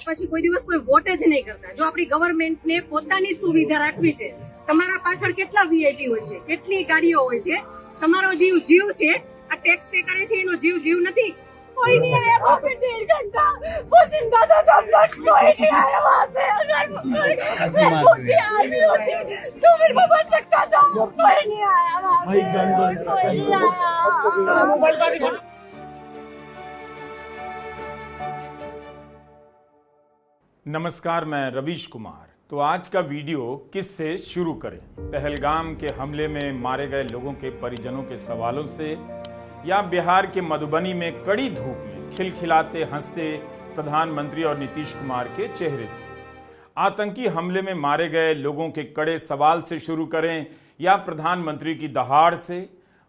પછી કોઈ દિવસ કોઈ વોટ જ નહીં કરતા. જો આપણી ગવર્મેન્ટને પોતાની સુવિધા રાખવી છે, તમારા પાછળ કેટલા વીઆઈપી હોય છે, કેટલી ગાડીઓ હોય છે, તમારો જીવ જીવ છે, આ ટેક્સ પે કરે છે એનો જીવ જીવ નથી. कोई नहीं आया वहाँ पे 1.5 घंटा, वो जिंदा था तब तक कोई नहीं आया वहाँ पे. अगर मैं मोदी आर्मी होती तो फिर वो बच सकता था. कोई नहीं आया वहाँ पे, कोई नहीं आया. नमस्कार, मैं रवीश कुमार. तो आज का वीडियो किससे शुरू करें? पहलगाम के हमले में मारे गए लोगों के परिजनों के सवालों से, या बिहार के मधुबनी में कड़ी धूप में खिलखिलाते हंसते प्रधानमंत्री और नीतीश कुमार के चेहरे से? आतंकी हमले में मारे गए लोगों के कड़े सवाल से शुरू करें या प्रधानमंत्री की दहाड़ से?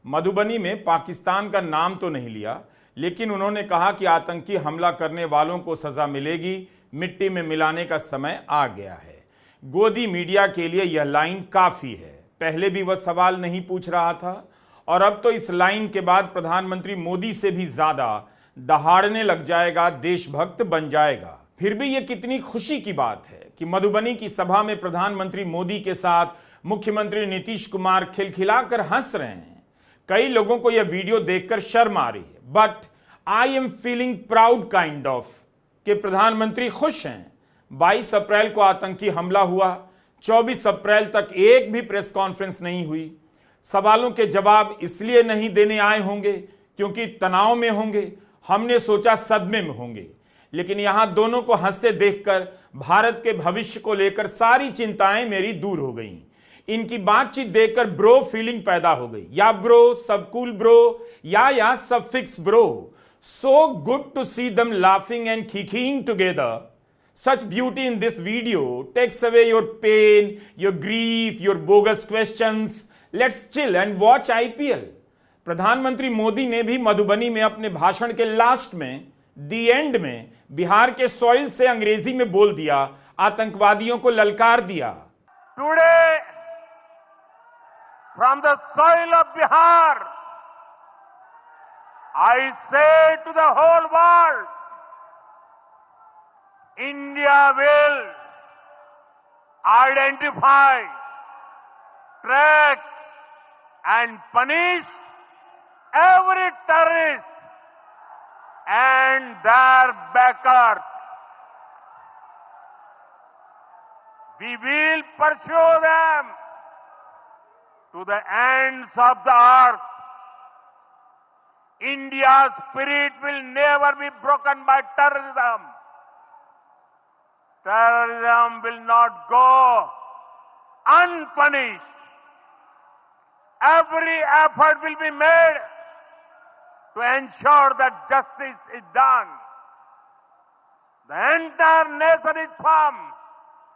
मधुबनी में पाकिस्तान का नाम तो नहीं लिया, लेकिन उन्होंने कहा कि आतंकी हमला करने वालों को सजा मिलेगी, मिट्टी में मिलाने का समय आ गया है. गोदी मीडिया के लिए यह लाइन काफी है. पहले भी वह सवाल नहीं पूछ रहा था और अब तो इस लाइन के बाद प्रधानमंत्री मोदी से भी ज्यादा दहाड़ने लग जाएगा, देशभक्त बन जाएगा. फिर भी यह कितनी खुशी की बात है कि मधुबनी की सभा में प्रधानमंत्री मोदी के साथ मुख्यमंत्री नीतीश कुमार खिलखिलाकर हंस रहे हैं. कई लोगों को यह वीडियो देखकर शर्म आ रही है, but I am feeling proud kind of कि प्रधानमंत्री खुश हैं. 22 अप्रैल को आतंकी हमला हुआ, 24 अप्रैल तक एक भी प्रेस कॉन्फ्रेंस नहीं हुई. सवालों के जवाब इसलिए नहीं देने आए होंगे क्योंकि तनाव में होंगे, हमने सोचा सदमे में होंगे. लेकिन यहां दोनों को हंसते देखकर भारत के भविष्य को लेकर सारी चिंताएं मेरी दूर हो गईं. इनकी बातचीत देखकर ब्रो फीलिंग पैदा हो गई. या ब्रो, सब कूल ब्रो, या सब fix bro. So good to see them laughing and kicking together. Such beauty in this video takes away your pain, your grief, your bogus questions. Let's chill and watch IPL. प्रधानमंत्री मोदी ने भी मधुबनी में अपने भाषण के last में, दी and में, बिहार के सॉइल से अंग्रेजी में बोल दिया, आतंकवादियों को ललकार दिया. Today, from the soil of Bihar, I say to the whole world, India will identify, track, and punish every terrorist and their backers. We will pursue them to the ends of the earth. India's spirit will never be broken by terrorism. Terrorism will not go unpunished. Every effort will be made to ensure that justice is done. The entire nation is firm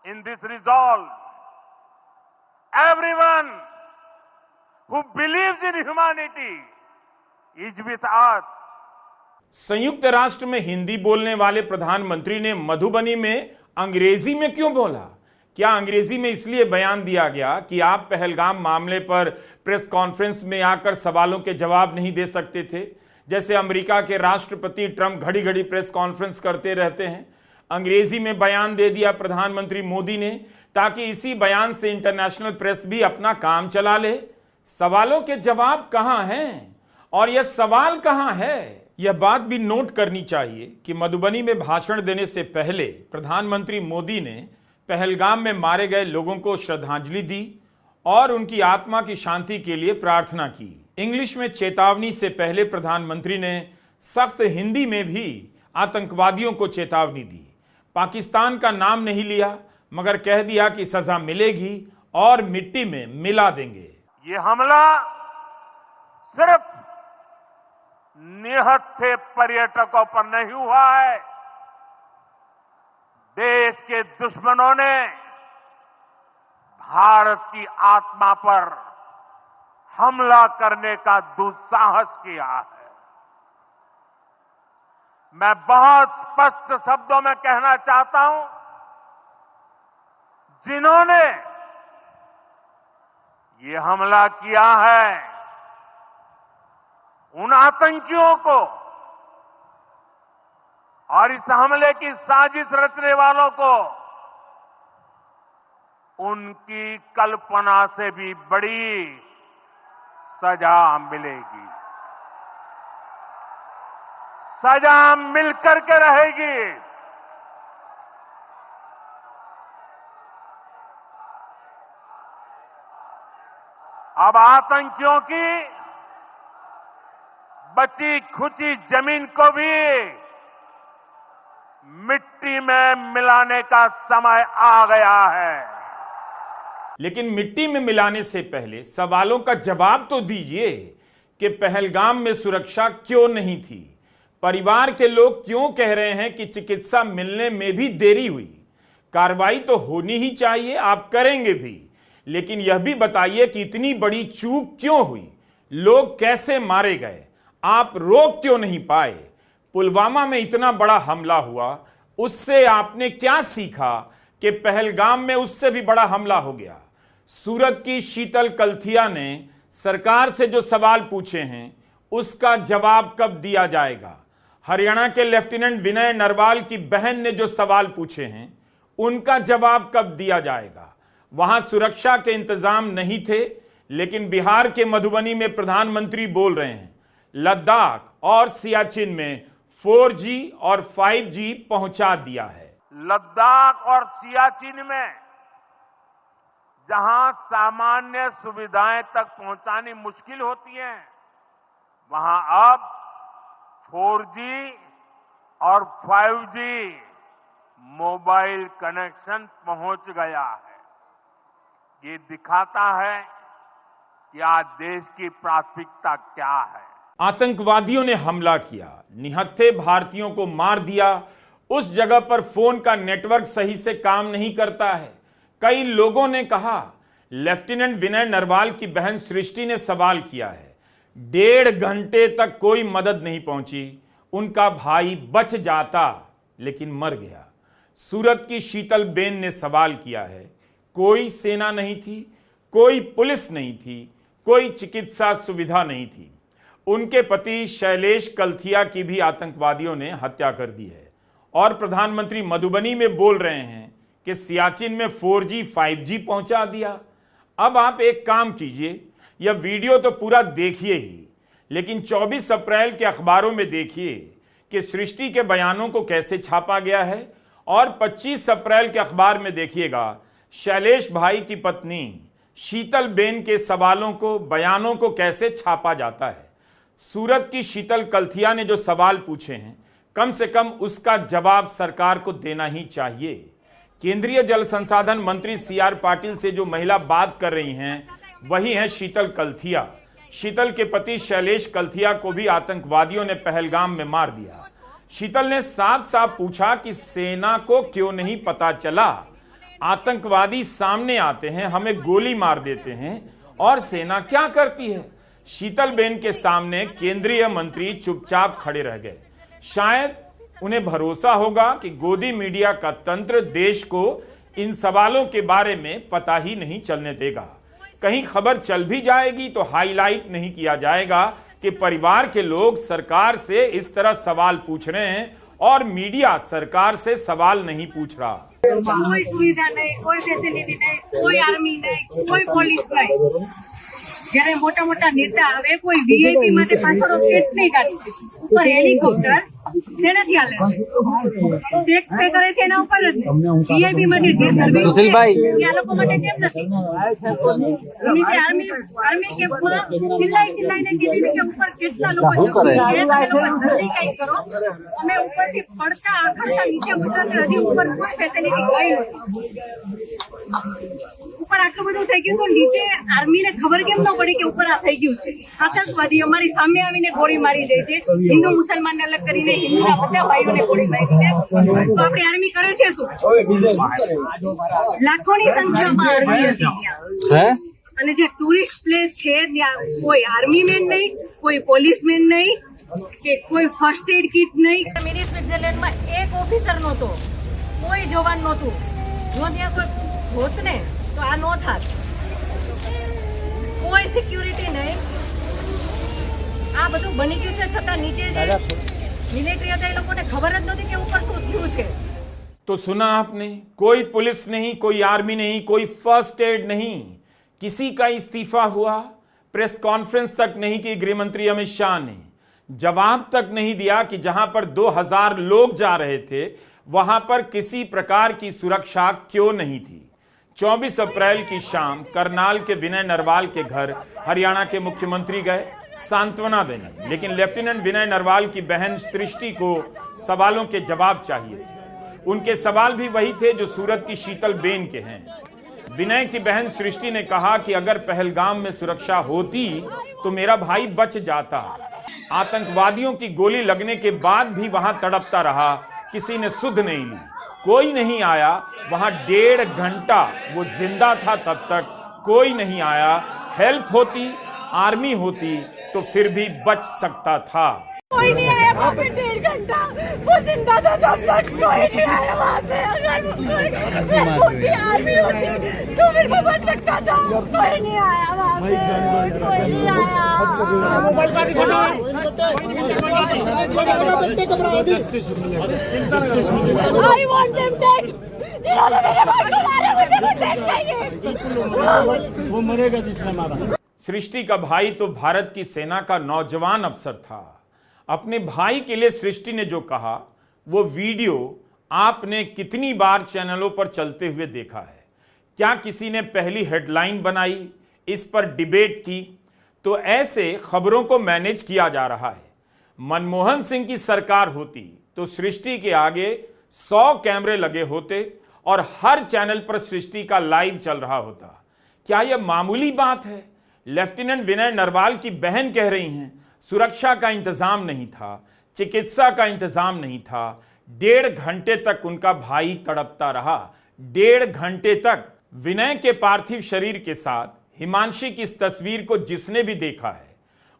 in this resolve. Everyone who believes in humanity is with us. संयुक्त राष्ट्र में हिंदी बोलने वाले प्रधानमंत्री ने मधुबनी में अंग्रेजी में क्यों बोला? क्या अंग्रेजी में इसलिए बयान दिया गया कि आप पहलगाम मामले पर प्रेस कॉन्फ्रेंस में आकर सवालों के जवाब नहीं दे सकते थे? जैसे अमेरिका के राष्ट्रपति ट्रंप घड़ी घड़ी प्रेस कॉन्फ्रेंस करते रहते हैं. अंग्रेजी में बयान दे दिया प्रधानमंत्री मोदी ने ताकि इसी बयान से इंटरनेशनल प्रेस भी अपना काम चला ले. सवालों के जवाब कहां हैं और यह सवाल कहां है? यह बात भी नोट करनी चाहिए कि मधुबनी में भाषण देने से पहले प्रधानमंत्री मोदी ने पहलगाम में मारे गए लोगों को श्रद्धांजलि दी और उनकी आत्मा की शांति के लिए प्रार्थना की. इंग्लिश में चेतावनी से पहले प्रधानमंत्री ने सख्त हिंदी में भी आतंकवादियों को चेतावनी दी. पाकिस्तान का नाम नहीं लिया, मगर कह दिया कि सजा मिलेगी और मिट्टी में मिला देंगे. ये हमला सिर्फ निहत्थे पर्यटकों पर नहीं हुआ है. देश के दुश्मनों ने भारत की आत्मा पर हमला करने का दुस्साहस किया है. मैं बहुत स्पष्ट शब्दों में कहना चाहता हूं, जिन्होंने ये हमला किया है, उन आतंकियों को और इस हमले की साजिश रचने वालों को उनकी कल्पना से भी बड़ी सजा मिलेगी, सजा मिलकर के रहेगी। अब आतंकियों की बची खुची जमीन को भी मिट्टी में मिलाने का समय आ गया है। लेकिन मिट्टी में मिलाने से पहले सवालों का जवाब तो दीजिए कि पहलगाम में सुरक्षा क्यों नहीं थी? परिवार के लोग क्यों कह रहे हैं कि चिकित्सा मिलने में भी देरी हुई? कार्रवाई तो होनी ही चाहिए, आप करेंगे भी, लेकिन यह भी बताइए कि इतनी बड़ी चूक क्यों हुई? लोग कैसे मारे गए? आप रोक क्यों नहीं पाए? पुलवामा में इतना बड़ा हमला हुआ, उससे आपने क्या सीखा कि पहलगाम में उससे भी बड़ा हमला हो गया? सूरत की शीतल कलथिया ने सरकार से जो सवाल पूछे हैं उसका जवाब कब दिया जाएगा? हरियाणा के लेफ्टिनेंट विनय नरवाल की बहन ने जो सवाल पूछे हैं उनका जवाब कब दिया जाएगा? वहां सुरक्षा के इंतजाम नहीं थे, लेकिन बिहार के मधुबनी में प्रधानमंत्री बोल रहे हैं लद्दाख और सियाचिन में 4G और 5G पहुंचा दिया है। लद्दाख और सियाचिन में जहां सामान्य सुविधाएं तक पहुंचानी मुश्किल होती है, वहां अब 4G और 5G मोबाइल कनेक्शन पहुंच गया है। ये दिखाता है कि आज देश की प्राथमिकता क्या है। आतंकवादियों ने हमला किया, निहत्थे भारतीयों को मार दिया। उस जगह पर फोन का नेटवर्क सही से काम नहीं करता है। कई लोगों ने कहा, लेफ्टिनेंट विनय नरवाल की बहन सृष्टि ने सवाल किया है, 1.5 घंटे तक कोई मदद नहीं पहुंची, उनका भाई बच जाता लेकिन मर गया। सूरत की शीतल बेन ने सवाल किया है, कोई सेना नहीं थी, कोई पुलिस नहीं थी, कोई चिकित्सा सुविधा नहीं थी। उनके पति शैलेश कलथिया की भी आतंकवादियों ने हत्या कर दी है। और प्रधानमंत्री मधुबनी में बोल रहे हैं कि सियाचिन में 4G 5G पहुंचा दिया। अब आप एक काम कीजिए, यह वीडियो तो पूरा देखिए ही, लेकिन 24 अप्रैल के अखबारों में देखिए कि सृष्टि के बयानों को कैसे छापा गया है, और 25 अप्रैल के अखबार में देखिएगा शैलेश भाई की पत्नी शीतल बेन के सवालों को, बयानों को कैसे छापा जाता है। सूरत की शीतल कलथिया ने जो सवाल पूछे हैं, कम से कम उसका जवाब सरकार को देना ही चाहिए। केंद्रीय जल संसाधन मंत्री CR पाटिल से जो महिला बात कर रही हैं, वही हैं शीतल कलथिया। शीतल के पति शैलेश कलथिया को भी आतंकवादियों ने पहलगाम में मार दिया। शीतल ने साफ साफ पूछा कि सेना को क्यों नहीं पता चला? आतंकवादी सामने आते हैं, हमें गोली मार देते हैं, और सेना क्या करती है? शीतल बेन के सामने केंद्रीय मंत्री चुपचाप खड़े रह गए। शायद उन्हें भरोसा होगा कि गोदी मीडिया का तंत्र देश को इन सवालों के बारे में पता ही नहीं चलने देगा। कहीं खबर चल भी जाएगी तो हाईलाइट नहीं किया जाएगा कि परिवार के लोग सरकार से इस तरह सवाल पूछ रहे हैं और मीडिया सरकार से सवाल नहीं पूछ रहा। कोई सुविधा नहीं, कोई फैसिलिटी नहीं, कोई आर्मी नहीं, कोई પોલીસ नहीं। જ્યારે મોટા મોટા નેતા આવે, કોઈ વીઆઈપી માટે પાછળ કેટલી ગાડી, ઉપર હેલિકોપ્ટર શેનાથી હાલે? ટેક્સ પે કરે છે એના ઉપર જ ને। વીઆઈપી માટે જે સર્વિસ સુશીલભાઈ આ લોકો માટે કેમ નથી? નીચે આર્મી કેમ્પમાં ચિલ્લાઈને કીધી કે ઉપર કેટલા લોકો કરે, જલ્દી કઈ કરો, અમે ઉપરથી પડતા આખા નીચે ઉતરતા, હજી ઉપર કોઈ ફેસિલિટી ગઈ નથી। ઉપર આટલું બધું થઈ ગયું તો નીચે આર્મીને ખબર કેમ ન પડી કે ઉપર આ થઈ ગયું છે? આતંકવાદી અમારી સામે આવીને ગોળી મારી દે છે, હિન્દુ મુસલમાનને અલગ કરીને હિન્દુના બધા ભાઈઓને ગોળી મારી છે, તો આપણી આર્મી કરે છે શું? લાખોની સંખ્યામાં આર્મી હતી ત્યાં, અને જે ટુરિસ્ટ પ્લેસ છે ત્યાં કોઈ આર્મી મેન નહીં, કોઈ પોલીસ મેન નહીં, કે કોઈ ફર્સ્ટ એડ કિટ નહીં। મિની સ્વિટ્ઝરલેન્ડમાં એક ઓફિસર નહોતો, કોઈ જવાન નહોતું। જો ત્યાં કોઈ હોત ને તો આ નો થાત। કોઈ સિક્યુરિટી નહીં, આ બધું બની ગયું છે છતાં નીચે જે મિલિટરી હતા એ લોકોને ખબર જ નહોતી કે ઉપર શું થયું છે। तो सुना आपने, कोई पुलिस नहीं, कोई आर्मी नहीं, कोई फर्स्ट एड नहीं, किसी का इस्तीफा हुआ, प्रेस कॉन्फ्रेंस तक नहीं की गृह मंत्री अमित शाह ने, जवाब तक नहीं दिया कि जहां पर 2000 लोग जा रहे थे वहां पर किसी प्रकार की सुरक्षा क्यों नहीं थी। 24 अप्रैल की शाम करनाल के विनय नरवाल के घर हरियाणा के मुख्यमंत्री गए सांत्वना देने, लेकिन लेफ्टिनेंट विनय नरवाल की बहन सृष्टि को सवालों के जवाब चाहिए थे। उनके सवाल भी वही थे जो सूरत की शीतल बेन के हैं। विनय की बहन सृष्टि ने कहा कि अगर पहलगाम में सुरक्षा होती तो मेरा भाई बच जाता। आतंकवादियों की गोली लगने के बाद भी वहां तड़पता रहा, किसी ने सुध नहीं ली, कोई नहीं आया। वहां 1.5 घंटा वो जिंदा था, तब तक कोई नहीं आया। हेल्प होती, आर्मी होती तो फिर भी बच सकता था। कोई नहीं आया वहाँ पे 1.5 घंटा, वो जिंदा था तब तक कोई नहीं आया वहाँ पे। अगर हेल्प होती, आर्मी होती तो फिर वो बच सकता था। कोई नहीं आया वहाँ पे, कोई नहीं आया। I want them dead। जिन्होंने मेरे भाई को मारा मुझे वो dead चाहिए। वो मरेगा जिसने मारा। सृष्टि का भाई तो भारत की सेना का नौजवान अफसर था। अपने भाई के लिए सृष्टि ने जो कहा वो वीडियो आपने कितनी बार चैनलों पर चलते हुए देखा है। क्या किसी ने पहली हेडलाइन बनाई, इस पर डिबेट की? तो ऐसे खबरों को मैनेज किया जा रहा है। मनमोहन सिंह की सरकार होती तो सृष्टि के आगे 100 कैमरे लगे होते और हर चैनल पर सृष्टि का लाइव चल रहा होता। क्या यह मामूली बात है? लेफ्टिनेंट विनय नरवाल की बहन कह रही हैं सुरक्षा का इंतजाम नहीं था, चिकित्सा का इंतजाम नहीं था। 1.5 घंटे तक उनका भाई तड़पता रहा। 1.5 घंटे तक विनय के पार्थिव शरीर के साथ हिमांशी की इस तस्वीर को जिसने भी देखा है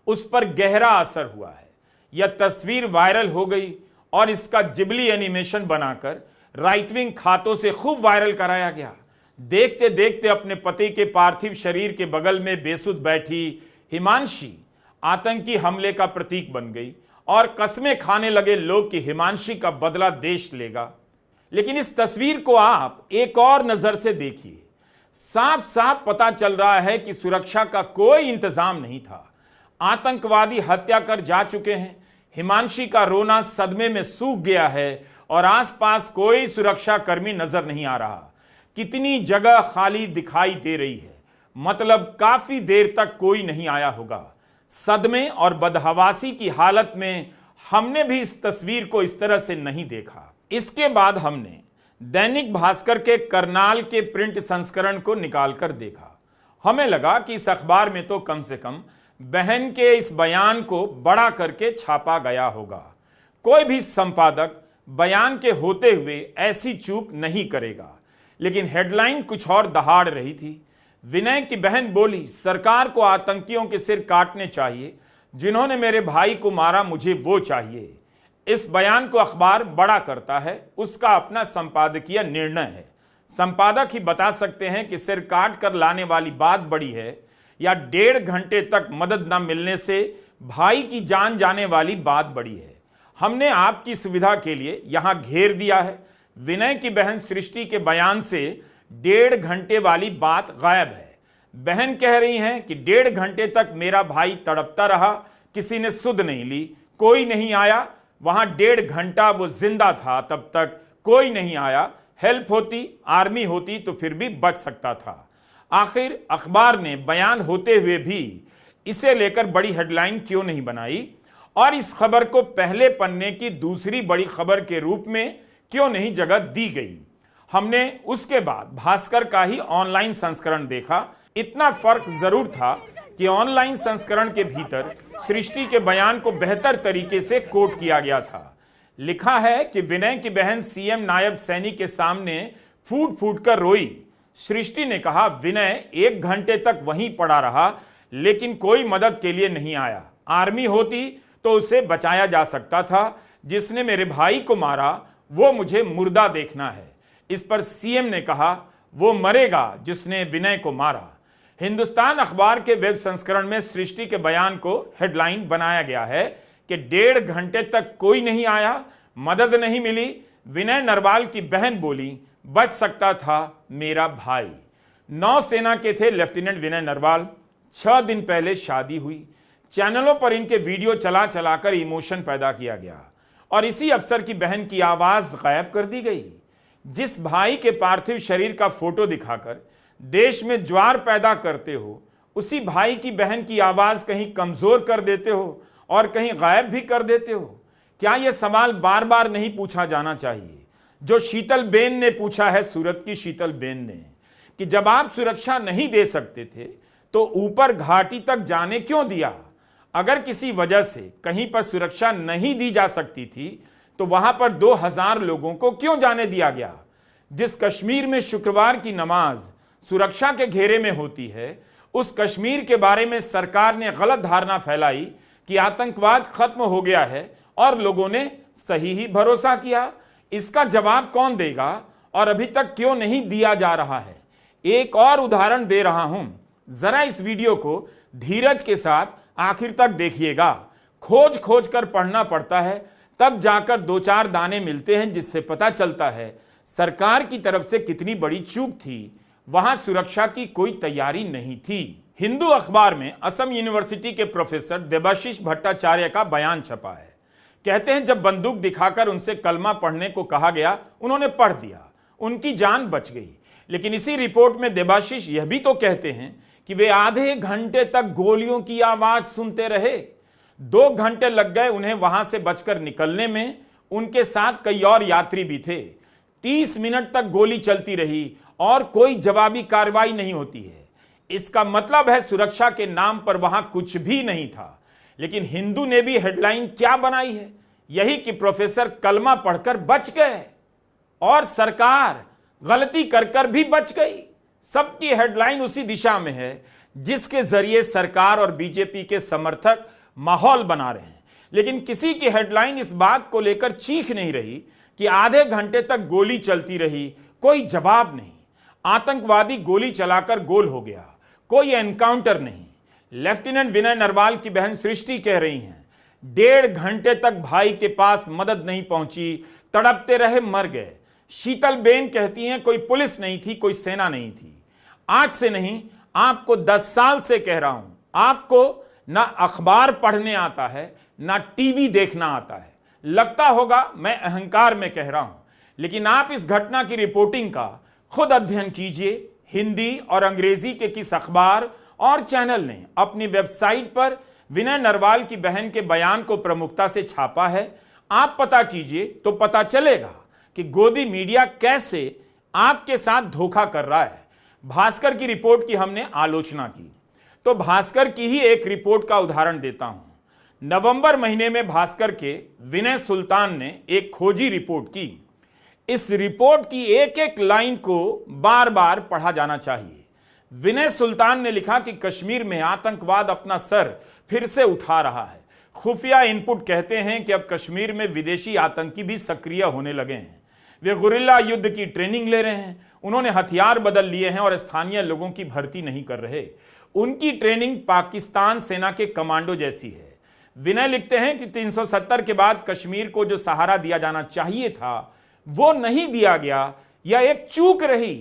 उस पर गहरा असर हुआ है। यह तस्वीर वायरल हो गई और इसका जिबली एनिमेशन बनाकर राइट विंग खातों से खूब वायरल कराया गया। देखते देखते अपने पति के पार्थिव शरीर के बगल में बेसुध बैठी हिमांशी आतंकी हमले का प्रतीक बन गई और कस्में खाने लगे लोग कि हिमांशी का बदला देश लेगा। लेकिन इस तस्वीर को आप एक और नजर से देखिए, साफ साफ पता चल रहा है कि सुरक्षा का कोई इंतजाम नहीं था। आतंकवादी हत्या कर जा चुके हैं। हिमांशी का रोना सदमे में सूख गया है और आसपास कोई सुरक्षा कर्मी नजर नहीं आ रहा। कितनी जगह खाली दिखाई दे रही है, मतलब काफी देर तक कोई नहीं आया होगा। सदमे और बदहवासी की हालत में हमने भी इस तस्वीर को इस तरह से नहीं देखा। इसके बाद हमने दैनिक भास्कर के करनाल के प्रिंट संस्करण को निकालकर देखा। हमें लगा कि इस अखबार में तो कम से कम बहन के इस बयान को बड़ा करके छापा गया होगा। कोई भी संपादक बयान के होते हुए ऐसी चूक नहीं करेगा, लेकिन हेडलाइन कुछ और दहाड़ रही थी। विनय की बहन बोली, सरकार को आतंकियों के सिर काटने चाहिए, जिन्होंने मेरे भाई को मारा मुझे वो चाहिए। इस बयान को अखबार बड़ा करता है, उसका अपना संपादकीय निर्णय है। संपादक ही बता सकते हैं कि सिर काट कर लाने वाली बात बड़ी है या 1.5 घंटे तक मदद न मिलने से भाई की जान जाने वाली बात बड़ी है। हमने आपकी सुविधा के लिए यहां घेर दिया है। विनय की बहन सृष्टि के बयान से 1.5 घंटे वाली बात गायब है। बहन कह रही हैं कि 1.5 घंटे तक मेरा भाई तड़पता रहा, किसी ने सुध नहीं ली, कोई नहीं आया। वहां 1.5 घंटा वो जिंदा था, तब तक कोई नहीं आया। हेल्प होती, आर्मी होती तो फिर भी बच सकता था। आखिर अखबार ने बयान होते हुए भी इसे लेकर बड़ी हेडलाइन क्यों नहीं बनाई और इस खबर को पहले पन्ने की दूसरी बड़ी खबर के रूप में क्यों नहीं जगह दी गई? हमने उसके बाद भास्कर का ही ऑनलाइन संस्करण देखा। इतना फर्क जरूर था कि ऑनलाइन संस्करण के भीतर सृष्टि के बयान को बेहतर तरीके से कोट किया गया था। लिखा है कि विनय की बहन सीएम नायब सैनी के सामने फूट फूट कर रोई। सृष्टि ने कहा, विनय 1 घंटे तक वहीं पड़ा रहा, लेकिन कोई मदद के लिए नहीं आया। आर्मी होती तो उसे बचाया जा सकता था। जिसने मेरे भाई को मारा वो मुझे मुर्दा देखना है। इस पर सीएम ने कहा, वो मरेगा जिसने विनय को मारा। हिंदुस्तान अखबार के वेब संस्करण में सृष्टि के बयान को हेडलाइन बनाया गया है कि 1.5 घंटे तक कोई नहीं आया, मदद नहीं मिली। विनय नरवाल की बहन बोली, बच सकता था मेरा भाई। नौसेना के थे लेफ्टिनेंट विनय नरवाल। 6 दिन पहले शादी हुई। चैनलों पर इनके वीडियो चला चलाकर इमोशन पैदा किया गया और इसी अफसर की बहन की आवाज गायब कर दी गई। जिस भाई के पार्थिव शरीर का फोटो दिखाकर देश में ज्वार पैदा करते हो, उसी भाई की बहन की आवाज कहीं कमजोर कर देते हो और कहीं गायब भी कर देते हो। क्या यह सवाल बार बार नहीं पूछा जाना चाहिए जो शीतल बेन ने पूछा है, सूरत की शीतल बेन ने, कि जब आप सुरक्षा नहीं दे सकते थे तो ऊपर घाटी तक जाने क्यों दिया? अगर किसी वजह से कहीं पर सुरक्षा नहीं दी जा सकती थी तो वहां पर 2000 लोगों को क्यों जाने दिया गया? जिस कश्मीर में शुक्रवार की नमाज सुरक्षा के घेरे में होती है, उस कश्मीर के बारे में सरकार ने गलत धारणा फैलाई कि आतंकवाद खत्म हो गया है और लोगों ने सही ही भरोसा किया। इसका जवाब कौन देगा और अभी तक क्यों नहीं दिया जा रहा है? एक और उदाहरण दे रहा हूं, जरा इस वीडियो को धीरज के साथ आखिर तक देखिएगा। खोज खोज कर पढ़ना पड़ता है, तब जाकर 2-4 दाने मिलते हैं, जिससे पता चलता है सरकार की तरफ से कितनी बड़ी चूक थी। वहां सुरक्षा की कोई तैयारी नहीं थी। हिंदू अखबार में असम यूनिवर्सिटी के प्रोफेसर देबाशीष भट्टाचार्य का बयान छपा है। कहते हैं जब बंदूक दिखाकर उनसे कलमा पढ़ने को कहा गया, उन्होंने पढ़ दिया, उनकी जान बच गई। लेकिन इसी रिपोर्ट में देबाशीष यह भी तो कहते हैं कि वे आधे घंटे तक गोलियों की आवाज सुनते रहे। 2 घंटे लग गए उन्हें वहां से बचकर निकलने में। उनके साथ कई और यात्री भी थे। 30 मिनट तक गोली चलती रही और कोई जवाबी कार्रवाई नहीं होती है। इसका मतलब है सुरक्षा के नाम पर वहां कुछ भी नहीं था। लेकिन हिंदू ने भी हेडलाइन क्या बनाई है? यही कि प्रोफेसर कलमा पढ़कर बच गए और सरकार गलती कर कर भी बच गई। सबकी हेडलाइन उसी दिशा में है जिसके जरिए सरकार और बीजेपी के समर्थक माहौल बना रहे हैं। लेकिन किसी की हेडलाइन इस बात को लेकर चीख नहीं रही कि आधे घंटे तक गोली चलती रही, कोई जवाब नहीं। आतंकवादी गोली चलाकर गोल हो गया, कोई एनकाउंटर नहीं। लेफ्टिनेंट विनय नरवाल की बहन सृष्टि कह रही हैं 1.5 घंटे तक भाई के पास मदद नहीं पहुंची, तड़पते रहे, मर गए। शीतल बेन कहती हैं कोई पुलिस नहीं थी, कोई सेना नहीं थी। आज से नहीं, आपको 10 साल से कह रहा हूं, आपको ना अखबार पढ़ने आता है, ना टीवी देखना आता है। लगता होगा मैं अहंकार में कह रहा हूं, लेकिन आप इस घटना की रिपोर्टिंग का खुद अध्ययन कीजिए। हिंदी और अंग्रेजी के किस अखबार और चैनल ने अपनी वेबसाइट पर विनय नरवाल की बहन के बयान को प्रमुखता से छापा है, आप पता कीजिए तो पता चलेगा कि गोदी मीडिया कैसे आपके साथ धोखा कर रहा है। भास्कर की रिपोर्ट की हमने आलोचना की, तो भास्कर की ही एक रिपोर्ट का उदाहरण देता हूं। नवंबर महीने में भास्कर के विनय सुल्तान ने एक खोजी रिपोर्ट की। इस रिपोर्ट की एक एक लाइन को बार बार पढ़ा जाना चाहिए। विनय सुल्तान ने लिखा कि कश्मीर में आतंकवाद अपना सर फिर से उठा रहा है। खुफिया इनपुट कहते हैं कि अब कश्मीर में विदेशी आतंकी भी सक्रिय होने लगे हैं। वे गुरिल्ला युद्ध की ट्रेनिंग ले रहे हैं। उन्होंने हथियार बदल लिए हैं और स्थानीय लोगों की भर्ती नहीं कर रहे। उनकी ट्रेनिंग पाकिस्तान सेना के कमांडो जैसी है। विनय लिखते हैं कि 370 के बाद कश्मीर को जो सहारा दिया जाना चाहिए था वो नहीं दिया गया, यह एक चूक रही।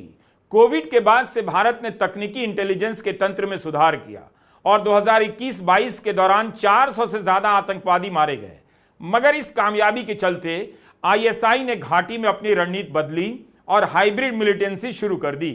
कोविड के बाद से भारत ने तकनीकी इंटेलिजेंस के तंत्र में सुधार किया और 2021-22 के दौरान 400 से ज्यादा आतंकवादी मारे गए। मगर इस कामयाबी के चलते आईएसआई ने घाटी में अपनी रणनीति बदली और हाइब्रिड मिलिटेंसी शुरू कर दी।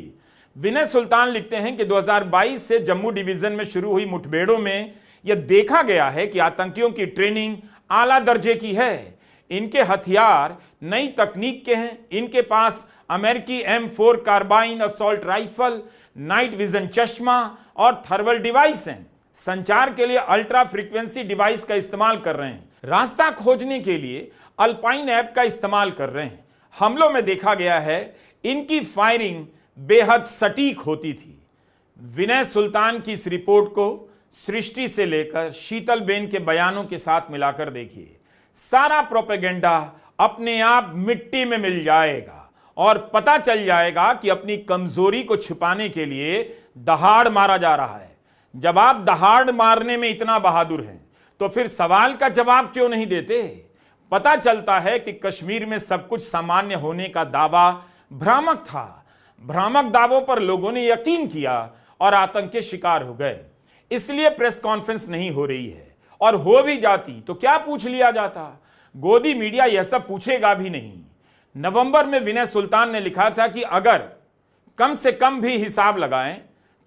विनय सुल्तान लिखते हैं कि 2022 से जम्मू डिवीजन में शुरू हुई मुठभेड़ों में यह देखा गया है कि आतंकियों की ट्रेनिंग आला दर्जे की है। इनके हथियार नई तकनीक के हैं। इनके पास अमेरिकी M4 carbine assault rifle, night vision चश्मा और थर्मल डिवाइस हैं। संचार के लिए अल्ट्रा फ्रीक्वेंसी डिवाइस का इस्तेमाल कर रहे हैं। रास्ता खोजने के लिए अल्पाइन ऐप का इस्तेमाल कर रहे हैं। हमलों में देखा गया है इनकी फायरिंग बेहद सटीक होती थी। विनय सुल्तान की इस रिपोर्ट को सृष्टि से लेकर शीतल बेन के बयानों के साथ मिलाकर देखिए। सारा प्रोपेगेंडा अपने आप मिट्टी में मिल जाएगा और पता चल जाएगा कि अपनी कमजोरी को छिपाने के लिए दहाड़ मारा जा रहा है। जब आप दहाड़ मारने में इतना बहादुर हैं तो फिर सवाल का जवाब क्यों नहीं देते? पता चलता है कि कश्मीर में सब कुछ सामान्य होने का दावा भ्रामक था। भ्रामक दावों पर लोगों ने यकीन किया और आतंक के शिकार हो गए। इसलिए प्रेस कॉन्फ्रेंस नहीं हो रही है, और हो भी जाती तो क्या पूछ लिया जाता? गोदी मीडिया यह सब पूछेगा भी नहीं। नवंबर में विनय सुल्तान ने लिखा था कि अगर कम से कम भी हिसाब लगाएं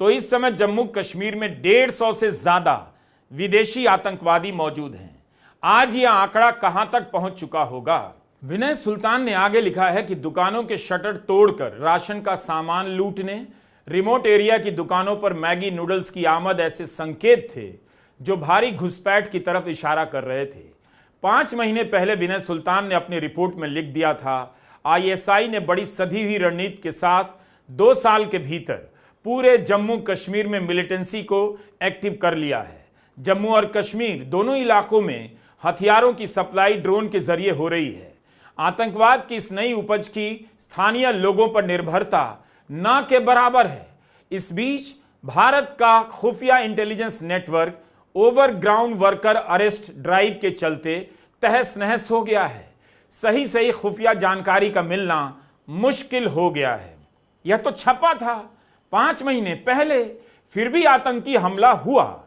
तो इस समय जम्मू कश्मीर में 150 से ज्यादा विदेशी आतंकवादी मौजूद हैं। आज यह आंकड़ा कहां तक पहुंच चुका होगा? विनय सुल्तान ने आगे लिखा है कि दुकानों के शटर तोड़कर राशन का सामान लूटने, रिमोट एरिया की दुकानों पर मैगी नूडल्स की आमद ऐसे संकेत थे जो भारी घुसपैठ की तरफ इशारा कर रहे थे। 5 महीने पहले विनय सुल्तान ने अपनी रिपोर्ट में लिख दिया था, आईएसआई ने बड़ी सधी हुई रणनीति के साथ 2 साल के भीतर पूरे जम्मू कश्मीर में मिलिटेंसी को एक्टिव कर लिया है। जम्मू और कश्मीर दोनों इलाकों में हथियारों की सप्लाई ड्रोन के जरिए हो रही है। आतंकवाद की इस नई उपज की स्थानीय लोगों पर निर्भरता न के बराबर है। इस बीच भारत का खुफिया intelligence network overground worker arrest drive के चलते तहस नहस हो गया है। सही खुफिया जानकारी का मिलना मुश्किल हो गया है। यह तो छपा था 5 महीने पहले, फिर भी आतंकी हमला हुआ।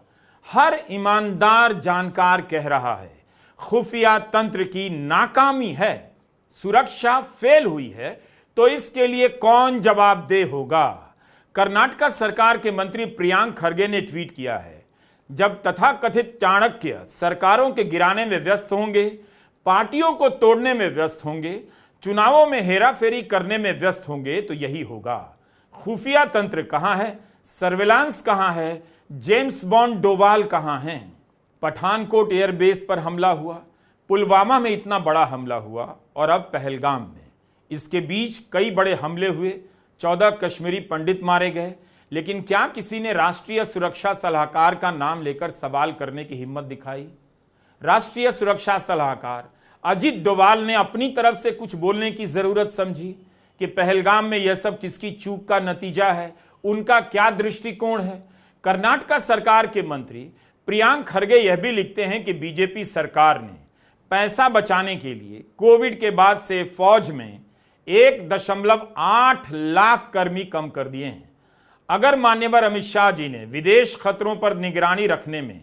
हर ईमानदार जानकार कह रहा है खुफिया तंत्र की नाकामी है, सुरक्षा फेल हुई है, तो इसके लिए कौन जवाबदेह होगा? कर्नाटक सरकार के मंत्री प्रियांक खरगे ने ट्वीट किया है, जब तथाकथित चाणक्य सरकारों के गिराने में व्यस्त होंगे, पार्टियों को तोड़ने में व्यस्त होंगे, चुनावों में हेराफेरी करने में व्यस्त होंगे, तो यही होगा। खुफिया तंत्र कहां है? सर्विलांस कहां है? जेम्स बॉन्ड डोवाल कहां हैं? पठानकोट एयरबेस पर हमला हुआ, पुलवामा में इतना बड़ा हमला हुआ, और अब पहलगाम में। इसके बीच कई बड़े हमले हुए, 14 कश्मीरी पंडित मारे गए, लेकिन क्या किसी ने राष्ट्रीय सुरक्षा सलाहकार का नाम लेकर सवाल करने की हिम्मत दिखाई? राष्ट्रीय सुरक्षा सलाहकार अजीत डोवाल ने अपनी तरफ से कुछ बोलने की जरूरत समझी कि पहलगाम में यह सब किसकी चूक का नतीजा है, उनका क्या दृष्टिकोण है? कर्नाटक सरकार के मंत्री प्रियांक खरगे यह भी लिखते हैं कि बीजेपी सरकार ने पैसा बचाने के लिए कोविड के बाद से फौज में 1.8 लाख कर्मी कम कर दिए हैं। अगर मान्यवर अमित शाह जी ने विदेश खतरों पर निगरानी रखने में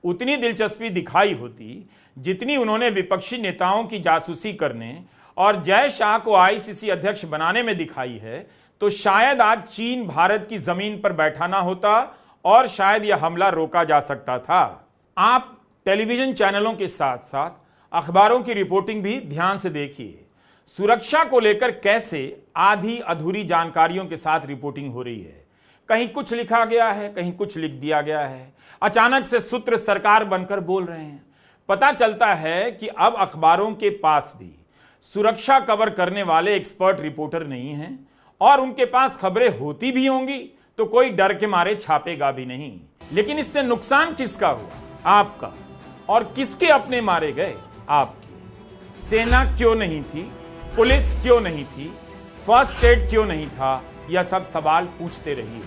उतनी दिलचस्पी दिखाई होती जितनी उन्होंने विपक्षी नेताओं की जासूसी करने और जय शाह को आईसीसी अध्यक्ष बनाने में दिखाई है, तो शायद आज चीन भारत की जमीन पर बैठा ना होता और शायद यह हमला रोका जा सकता था। आप टेलीविजन चैनलों के साथ साथ अखबारों की रिपोर्टिंग भी ध्यान से देखिए। सुरक्षा को लेकर कैसे आधी अधूरी जानकारियों के साथ रिपोर्टिंग हो रही है। कहीं कुछ लिखा गया है, कहीं कुछ लिख दिया गया है। अचानक से सूत्र सरकार बनकर बोल रहे हैं। पता चलता है कि अब अखबारों के पास भी सुरक्षा कवर करने वाले एक्सपर्ट रिपोर्टर नहीं हैं, और उनके पास खबरें होती भी होंगी तो कोई डर के मारे छापेगा भी नहीं। लेकिन इससे नुकसान किसका हुआ? आपका। और किसके अपने मारे गए? आपके। सेना क्यों नहीं थी? पुलिस क्यों नहीं थी? फर्स्ट एड क्यों नहीं था? यह सब सवाल पूछते रहिए।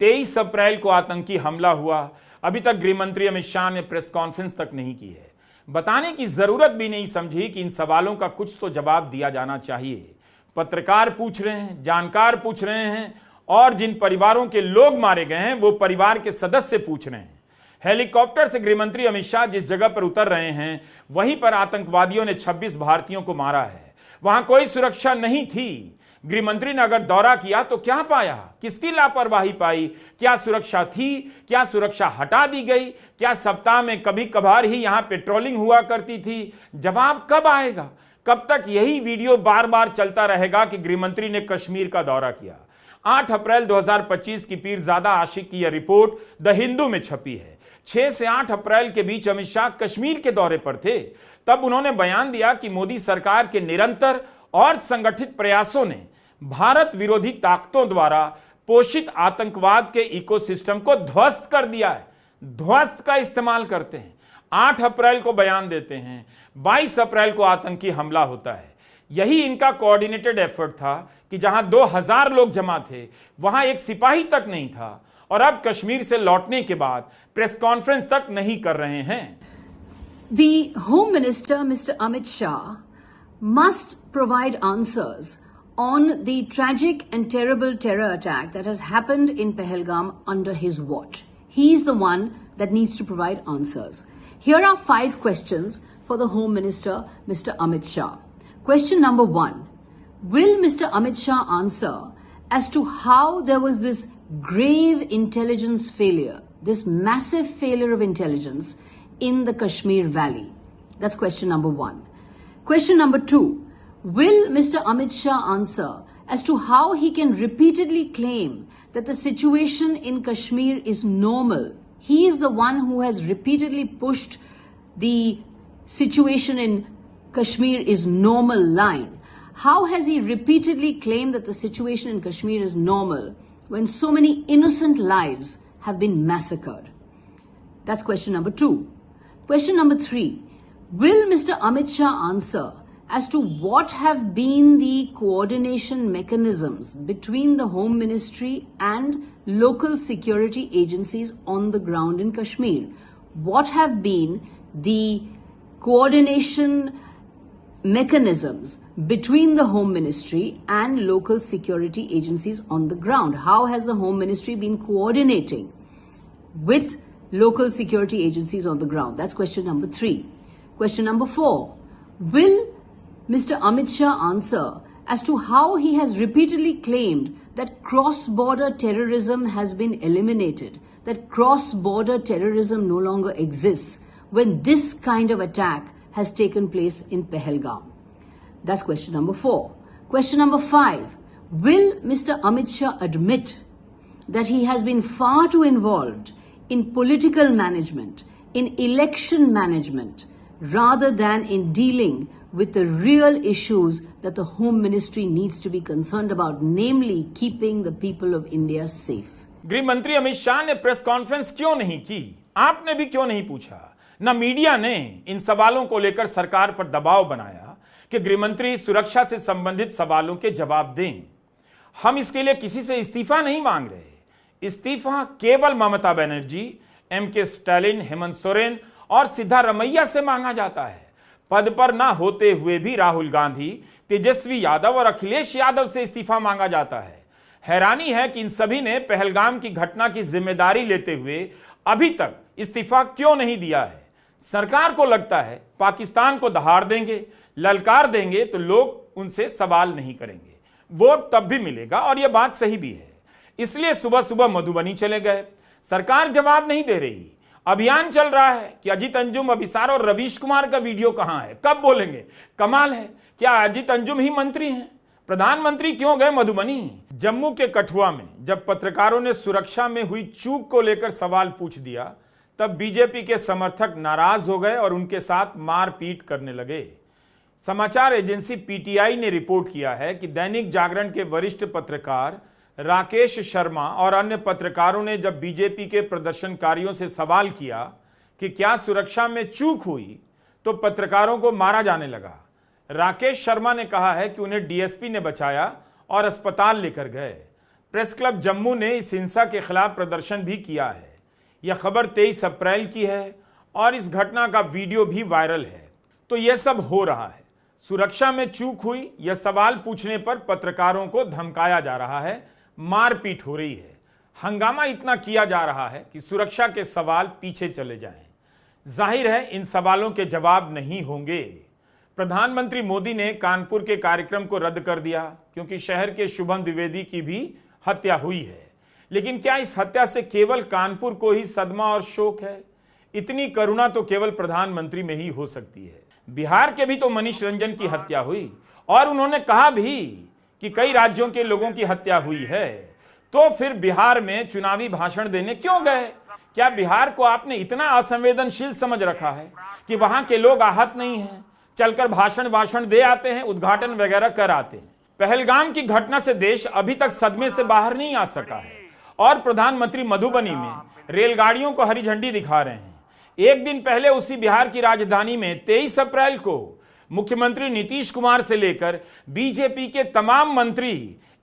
23 अप्रैल को आतंकी हमला हुआ। अभी तक गृह मंत्री अमित शाह ने प्रेस कॉन्फ्रेंस तक नहीं की है। बताने की जरूरत भी नहीं समझी कि इन सवालों का कुछ तो जवाब दिया जाना चाहिए। पत्रकार पूछ रहे हैं, जानकार पूछ रहे हैं, और जिन परिवारों के लोग मारे गए हैं वो परिवार के सदस्य पूछ रहे हैं। हेलीकॉप्टर से गृह मंत्री अमित शाह जिस जगह पर उतर रहे हैं, वहीं पर आतंकवादियों ने 26 भारतीयों को मारा है। वहां कोई सुरक्षा नहीं थी। गृहमंत्री ने अगर दौरा किया तो क्या पाया? किसकी लापरवाही पाई? क्या सुरक्षा थी? क्या सुरक्षा हटा दी गई? क्या सप्ताह में कभी कभार ही यहां पेट्रोलिंग हुआ करती थी? जवाब कब आएगा? कब तक यही वीडियो बार बार चलता रहेगा कि गृहमंत्री ने कश्मीर का दौरा किया? 8 अप्रैल 2025 की पीरजादा आशिक की यह रिपोर्ट द हिंदू में छपी है। 6 से 8 अप्रैल के बीच अमित शाह कश्मीर के दौरे पर थे। तब उन्होंने बयान दिया कि मोदी सरकार के निरंतर और संगठित प्रयासों ने भारत विरोधी ताकतों द्वारा पोषित आतंकवाद के इकोसिस्टम को ध्वस्त कर दिया है। ध्वस्त का इस्तेमाल करते हैं। 8 अप्रैल को बयान देते हैं, 22 अप्रैल को आतंकी हमला होता है। यही इनका कोऑर्डिनेटेड एफर्ट था कि जहां 2000 लोग जमा थे वहां एक सिपाही तक नहीं था, और अब कश्मीर से लौटने के बाद प्रेस कॉन्फ्रेंस तक नहीं कर रहे हैं। The Home Minister, Mr. Amit Shah, must provide answers on the tragic and terrible terror attack that has happened in Pahalgam under his watch. He is the one that needs to provide answers. Here are 5 questions for the Home Minister, Mr. Amit Shah. Question number 1. Will Mr. Amit Shah answer as to how there was this grave intelligence failure, this massive failure of intelligence in the Kashmir Valley? That's question number 1. Question number 2. Will Mr. Amit Shah answer as to how he can repeatedly claim that the situation in Kashmir is normal? He is the one who has repeatedly pushed the situation in Kashmir is normal line. How has he repeatedly claimed that the situation in Kashmir is normal when so many innocent lives have been massacred? That's question number 2. Question number 3. Will Mr. Amit Shah answer as to what have been the coordination mechanisms between the Home Ministry and local security agencies on the ground in Kashmir? What have been the coordination mechanisms between the Home Ministry and local security agencies on the ground? How has the Home Ministry been coordinating with local security agencies on the ground? That's question number 3. Question number 4. Will Mr. Amit Shah answer as to how he has repeatedly claimed that cross-border terrorism has been eliminated, that cross-border terrorism no longer exists when this kind of attack has taken place in Pahalgam? That's question number 4. Question number 5. Will Mr. Amit Shah admit that he has been far too involved in political management, in election management, rather than in dealing with the real issues that the Home Ministry needs to be concerned about, namely keeping the people of India safe? गृह मंत्री अमित शाह ने press conference क्यों नहीं की? आपने भी क्यों नहीं पूछा? न मीडिया ने इन सवालों को लेकर सरकार पर दबाव बनाया कि गृह मंत्री सुरक्षा से संबंधित सवालों के जवाब दें। हम इसके लिए किसी से इस्तीफा नहीं मांग रहे। इस्तीफा केवल ममता बनर्जी, एमके स्टालिन, हेमंत सोरेन और सिद्धारमैया से मांगा जाता है। पद पर ना होते हुए भी राहुल गांधी, तेजस्वी यादव और अखिलेश यादव से इस्तीफा मांगा जाता है। हैरानी है कि इन सभी ने पहलगाम की घटना की जिम्मेदारी लेते हुए अभी तक इस्तीफा क्यों नहीं दिया है। सरकार को लगता है पाकिस्तान को दहाड़ देंगे, ललकार देंगे तो लोग उनसे सवाल नहीं करेंगे, वोट तब भी मिलेगा, और यह बात सही भी है। इसलिए सुबह सुबह मधुबनी चले गए। सरकार जवाब नहीं दे रही। अभियान चल रहा है कि अजीत अंजुम, अभिसार और रवीश कुमार का वीडियो कहां है, कब बोलेंगे। कमाल है, क्या अजीत अंजुम ही मंत्री हैं? प्रधानमंत्री क्यों गए मधुबनी? जम्मू के कठुआ में जब पत्रकारों ने सुरक्षा में हुई चूक को लेकर सवाल पूछ दिया, तब बीजेपी के समर्थक नाराज हो गए और उनके साथ मारपीट करने लगे। समाचार एजेंसी पीटीआई ने रिपोर्ट किया है कि दैनिक जागरण के वरिष्ठ पत्रकार राकेश शर्मा और अन्य पत्रकारों ने जब बीजेपी के प्रदर्शनकारियों से सवाल किया कि क्या सुरक्षा में चूक हुई, तो पत्रकारों को मारा जाने लगा। राकेश शर्मा ने कहा है कि उन्हें डीएसपी ने बचाया और अस्पताल लेकर गए। प्रेस क्लब जम्मू ने इस हिंसा के खिलाफ प्रदर्शन भी किया है। यह खबर 23 अप्रैल की है और इस घटना का वीडियो भी वायरल है। तो यह सब हो रहा है। सुरक्षा में चूक हुई, यह सवाल पूछने पर पत्रकारों को धमकाया जा रहा है, मारपीट हो रही है, हंगामा इतना किया जा रहा है कि सुरक्षा के सवाल पीछे चले जाएं। जाहिर है इन सवालों के जवाब नहीं होंगे। प्रधानमंत्री मोदी ने कानपुर के कार्यक्रम को रद्द कर दिया क्योंकि शहर के शुभम द्विवेदी की भी हत्या हुई है। लेकिन क्या इस हत्या से केवल कानपुर को ही सदमा और शोक है? इतनी करुणा तो केवल प्रधानमंत्री में ही हो सकती है। बिहार के भी तो मनीष रंजन की हत्या हुई और उन्होंने कहा भी कि कई राज्यों के लोगों की हत्या हुई है। तो फिर बिहार में चुनावी भाषण देने क्यों गए? क्या बिहार को आपने इतना असंवेदनशील समझ रखा है कि वहां के लोग आहत नहीं हैं, चलकर भाषण दे आते हैं, उद्घाटन वगैरह कर आते हैं? पहलगाम की घटना से देश अभी तक सदमे से बाहर नहीं आ सका है और प्रधानमंत्री मधुबनी में रेलगाड़ियों को हरी झंडी दिखा रहे हैं। एक दिन पहले उसी बिहार की राजधानी में 23 अप्रैल को मुख्यमंत्री नीतीश कुमार से लेकर बीजेपी के तमाम मंत्री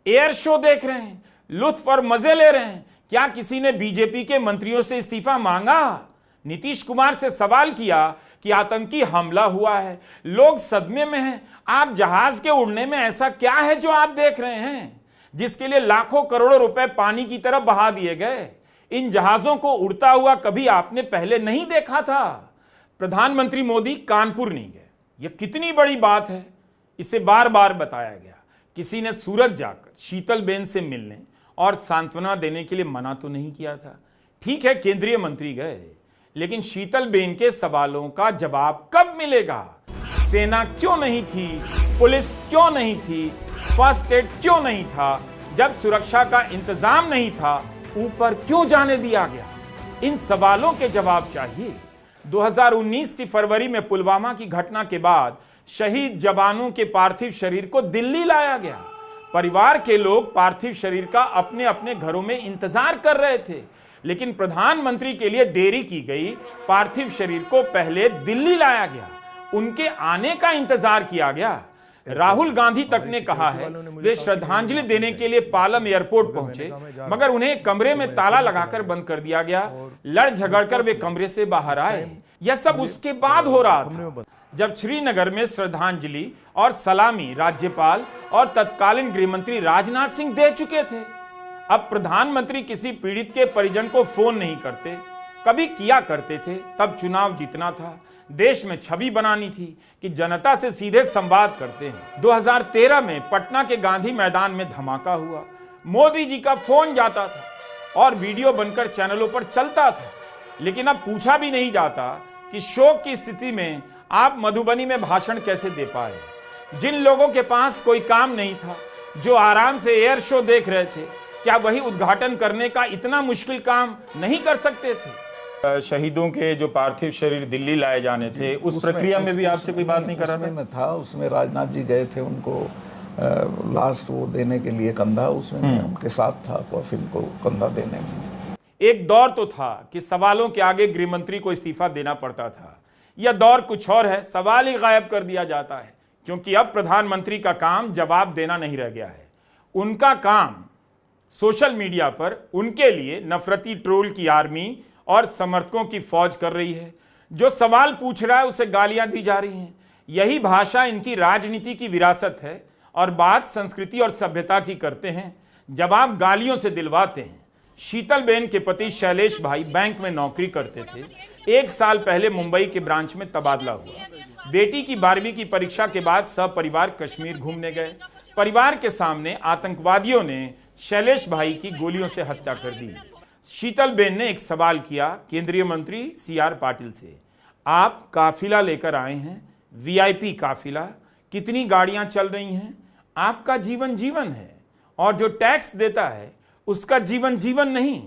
एयर शो देख रहे हैं, लुत्फ और मजे ले रहे हैं। क्या किसी ने बीजेपी के मंत्रियों से इस्तीफा मांगा? नीतीश कुमार से सवाल किया कि आतंकी हमला हुआ है, लोग सदमे में हैं, आप जहाज के उड़ने में ऐसा क्या है जो आप देख रहे हैं जिसके लिए लाखों करोड़ों रुपए पानी की तरफ बहा दिए गए? इन जहाजों को उड़ता हुआ कभी आपने पहले नहीं देखा था। प्रधानमंत्री मोदी कानपुर नहीं गए, यह कितनी बड़ी बात है, इसे बार बार बताया गया। किसी ने सूरत जाकर शीतलबेन से मिलने और सांत्वना देने के लिए मना तो नहीं किया था। ठीक है, केंद्रीय मंत्री गए, लेकिन शीतलबेन के सवालों का जवाब कब मिलेगा? सेना क्यों नहीं थी? पुलिस क्यों नहीं थी? फर्स्ट एड क्यों नहीं था? जब सुरक्षा का इंतजाम नहीं था, ऊपर क्यों जाने दिया गया? इन सवालों के जवाब चाहिए। 2019 की फरवरी में पुलवामा की घटना के बाद शहीद जवानों के पार्थिव शरीर को दिल्ली लाया गया। परिवार के लोग पार्थिव शरीर का अपने अपने घरों में इंतजार कर रहे थे, लेकिन प्रधानमंत्री के लिए देरी की गई। पार्थिव शरीर को पहले दिल्ली लाया गया, उनके आने का इंतजार किया गया। राहुल गांधी तक ने कहा है वे श्रद्धांजलि देने के लिए पालम एयरपोर्ट पहुंचे, मगर उन्हें कमरे में ताला लगाकर बंद कर दिया गया। लड़ झगड़कर वे कमरे से बाहर आए। यह सब उसके बाद हो रहा था जब श्रीनगर में श्रद्धांजलि और सलामी राज्यपाल और तत्कालीन गृहमंत्री राजनाथ सिंह दे चुके थे। अब प्रधानमंत्री किसी पीड़ित के परिजन को फोन नहीं करते, कभी किया करते थे, तब चुनाव जीतना था, देश में छवि बनानी थी कि जनता से सीधे संवाद करते हैं। 2013 में पटना के गांधी मैदान में धमाका हुआ, मोदी जी का फोन जाता था और वीडियो बनकर चैनलों पर चलता था, लेकिन अब पूछा भी नहीं जाता कि शोक की स्थिति में आप मधुबनी में भाषण कैसे दे पाए। जिन लोगों के पास कोई काम नहीं था, जो आराम से एयर शो देख रहे थे, क्या वही उद्घाटन करने का इतना मुश्किल काम नहीं कर सकते थे? शहीदों के जो पार्थिव शरीर दिल्ली लाए जाने थे, उस प्रक्रिया में भी आपसे कोई बात नहीं कर रहा था? उसमें राजनाथ जी गए थे उनको लास्ट वो देने के लिए कंधा, उसमें मैं उनके साथ था फिल्म को कंधा देने में। एक दौर तो था कि सवालों के आगे गृहमंत्री को इस्तीफा देना पड़ता था। यह दौर कुछ और है, सवाल ही गायब कर दिया जाता है, क्योंकि अब प्रधानमंत्री का काम जवाब देना नहीं रह गया है। उनका काम सोशल मीडिया पर उनके लिए नफरती ट्रोल की आर्मी और समर्थकों की फौज कर रही है। जो सवाल पूछ रहा है उसे गालियां दी जा रही हैं। यही भाषा इनकी राजनीति की विरासत है और बात संस्कृति और सभ्यता की करते हैं, जवाब गालियों से दिलवाते हैं। शीतलबेन के पति शैलेश भाई बैंक में नौकरी करते थे। 1 साल पहले मुंबई के ब्रांच में तबादला हुआ। बेटी की 12वीं की परीक्षा के बाद सपरिवार कश्मीर घूमने गए। परिवार के सामने आतंकवादियों ने शैलेश भाई की गोलियों से हत्या कर दी। शीतलबेन ने एक सवाल किया केंद्रीय मंत्री CR पाटिल से, आप काफिला लेकर आए हैं, VIP काफिला, कितनी गाड़ियां चल रही हैं, आपका जीवन जीवन है, और जो टैक्स देता है उसका जीवन जीवन नहीं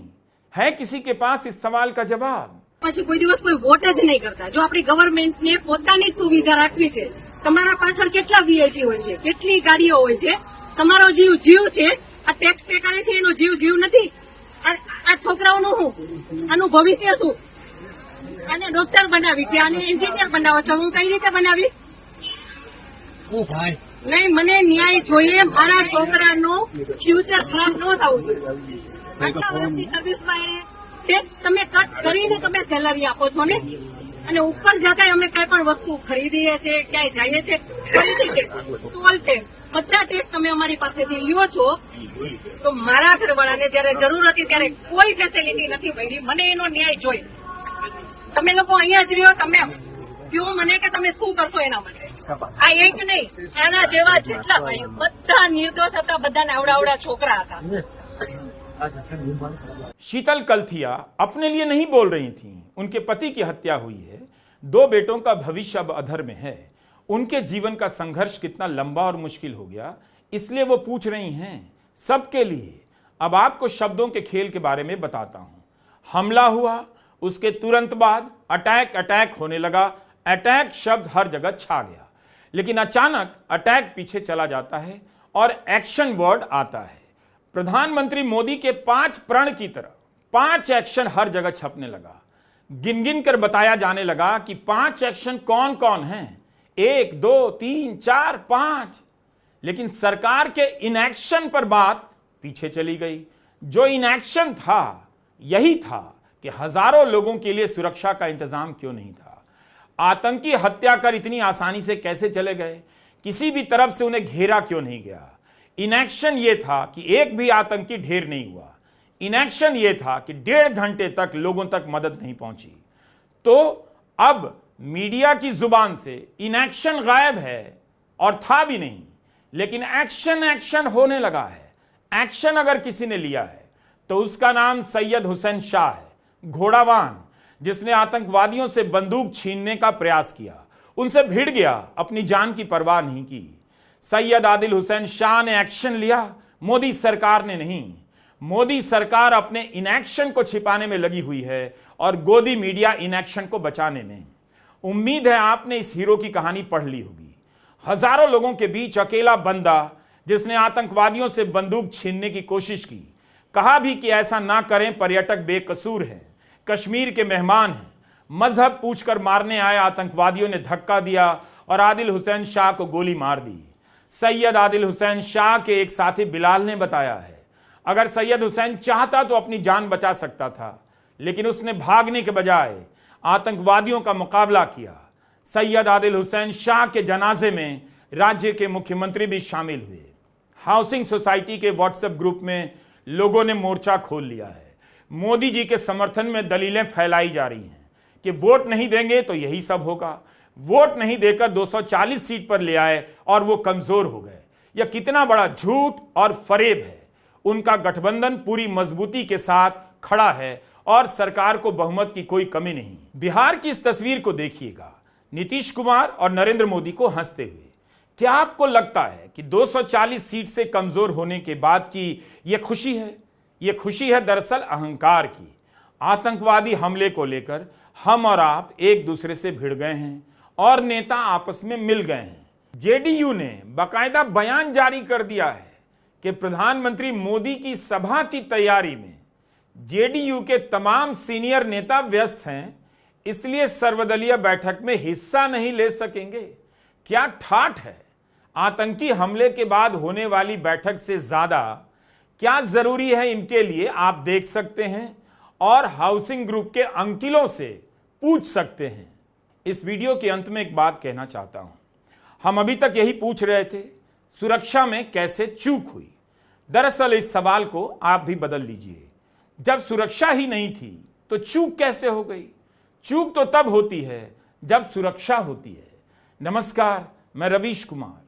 है। किसी के पास इस सवाल का जवाब? પછી કોઈ દિવસ કોઈ વોટ જ નહીં કરતા। જો આપણી ગવર્મેન્ટને પોતાની જ સુવિધા રાખવી છે, તમારા પાછળ કેટલા VIP હોય છે, કેટલી ગાડીઓ હોય છે, તમારો જીવ જીવ છે, આ ટેક્સ પે કરે છે એનો જીવ જીવ નથી। આ છોકરાઓનું શું, આનું ભવિષ્ય શું? આને ડોક્ટર બનાવી છે, આને એન્જિનિયર બનાવો છો, હું કઈ રીતે બનાવીશ? નહીં, મને ન્યાય જોઈએ, મારા છોકરાનું ફ્યુચર ખરાબ ન થવું જોઈએ। આટલા વર્ષની સર્વિસમાં એને ટેક્સ તમે કટ કરીને તમે સેલરી આપો છો ને, અને ઉપર જતા અમે કઈ પણ વસ્તુ ખરીદીએ છીએ, ક્યાંય જઈએ છીએ, ખરીદી ટેક્સ, ટોલ ટેક્સ, બધા ટેક્સ તમે અમારી પાસેથી લ્યો છો। તો મારા ઘરવાળાને જયારે જરૂર હતી ત્યારે કોઈ ફેસિલિટી નથી મળી, મને એનો ન્યાય જોઈએ। તમે લોકો અહીંયા જ રહ્યો, તમે કયો મને કે તમે શું કરશો એના માટે? આ એક નહીં, આના જેવા જેટલા ભાઈઓ બધા નિર્દોષ હતા, બધાને આવડા છોકરા હતા। शीतल कलथिया अपने लिए नहीं बोल रही थीं। उनके पति की हत्या हुई है, 2 बेटों का भविष्य अब अधर में है। उनके जीवन का संघर्ष कितना लंबा और मुश्किल हो गया, इसलिए वो पूछ रही हैं सबके लिए। अब आपको शब्दों के खेल के बारे में बताता हूं। हमला हुआ, उसके तुरंत बाद अटैक होने लगा। अटैक शब्द हर जगह छा गया, लेकिन अचानक अटैक पीछे चला जाता है और एक्शन वर्ड आता है। प्रधानमंत्री मोदी के 5 प्रण की तरह 5 एक्शन हर जगह छपने लगा। गिन गिन कर बताया जाने लगा कि 5 एक्शन कौन कौन हैं, 1 2 3 4 5। लेकिन सरकार के इनएक्शन पर बात पीछे चली गई। जो इनएक्शन था यही था कि हजारों लोगों के लिए सुरक्षा का इंतजाम क्यों नहीं था। आतंकी हत्या कर इतनी आसानी से कैसे चले गए, किसी भी तरफ से उन्हें घेरा क्यों नहीं गया। इनएक्शन यह था कि एक भी आतंकी ढेर नहीं हुआ। इनएक्शन यह था कि 1.5 घंटे तक लोगों तक मदद नहीं पहुंची। तो अब मीडिया की जुबान से इनएक्शन गायब है और था भी नहीं, लेकिन एक्शन होने लगा है। एक्शन अगर किसी ने लिया है तो उसका नाम सैयद हुसैन शाह है, घोड़ावान, जिसने आतंकवादियों से बंदूक छीनने का प्रयास किया, उनसे भिड़ गया, अपनी जान की परवाह नहीं की। सैयद आदिल हुसैन शाह ने एक्शन लिया, मोदी सरकार ने नहीं। मोदी सरकार अपने इनएक्शन को छिपाने में लगी हुई है और गोदी मीडिया इनएक्शन को बचाने में। उम्मीद है आपने इस हीरो की कहानी पढ़ ली होगी। हजारों लोगों के बीच अकेला बंदा जिसने आतंकवादियों से बंदूक छीनने की कोशिश की, कहा भी कि ऐसा ना करें, पर्यटक बेकसूर हैं, कश्मीर के मेहमान हैं, मजहब पूछकर मारने आए आतंकवादियों ने धक्का दिया और आदिल हुसैन शाह को गोली मार दी। सैयद आदिल हुसैन शाह के एक साथी बिलाल ने बताया है, अगर सैयद हुसैन चाहता तो अपनी जान बचा सकता था, लेकिन उसने भागने के बजाय आतंकवादियों का मुकाबला किया। सैयद आदिल हुसैन शाह के जनाजे में राज्य के मुख्यमंत्री भी शामिल हुए। हाउसिंग सोसाइटी के व्हाट्सएप ग्रुप में लोगों ने मोर्चा खोल लिया है। मोदी जी के समर्थन में दलीलें फैलाई जा रही हैं कि वोट नहीं देंगे तो यही सब होगा, वोट नहीं देकर 240 सीट पर ले आए और वो कमजोर हो गए। यह कितना बड़ा झूठ और फरेब है। उनका गठबंधन पूरी मजबूती के साथ खड़ा है और सरकार को बहुमत की कोई कमी नहीं। बिहार की इस तस्वीर को देखिएगा, नीतीश कुमार और नरेंद्र मोदी को हंसते हुए। क्या आपको लगता है कि 240 सीट से कमजोर होने के बाद की यह खुशी है? यह खुशी है दरअसल अहंकार की। आतंकवादी हमले को लेकर हम और आप एक दूसरे से भिड़ गए हैं और नेता आपस में मिल गए हैं। जेडीयू ने बाकायदा बयान जारी कर दिया है कि प्रधानमंत्री मोदी की सभा की तैयारी में जेडीयू के तमाम सीनियर नेता व्यस्त हैं, इसलिए सर्वदलीय बैठक में हिस्सा नहीं ले सकेंगे। क्या ठाठ है! आतंकी हमले के बाद होने वाली बैठक से ज्यादा क्या जरूरी है इनके लिए, आप देख सकते हैं और हाउसिंग ग्रुप के अंकिलों से पूछ सकते हैं। इस वीडियो के अंत में एक बात कहना चाहता हूं। हम अभी तक यही पूछ रहे थे, सुरक्षा में कैसे चूक हुई। दरअसल इस सवाल को आप भी बदल लीजिए। जब सुरक्षा ही नहीं थी तो चूक कैसे हो गई? चूक तो तब होती है जब सुरक्षा होती है। नमस्कार, मैं रवीश कुमार।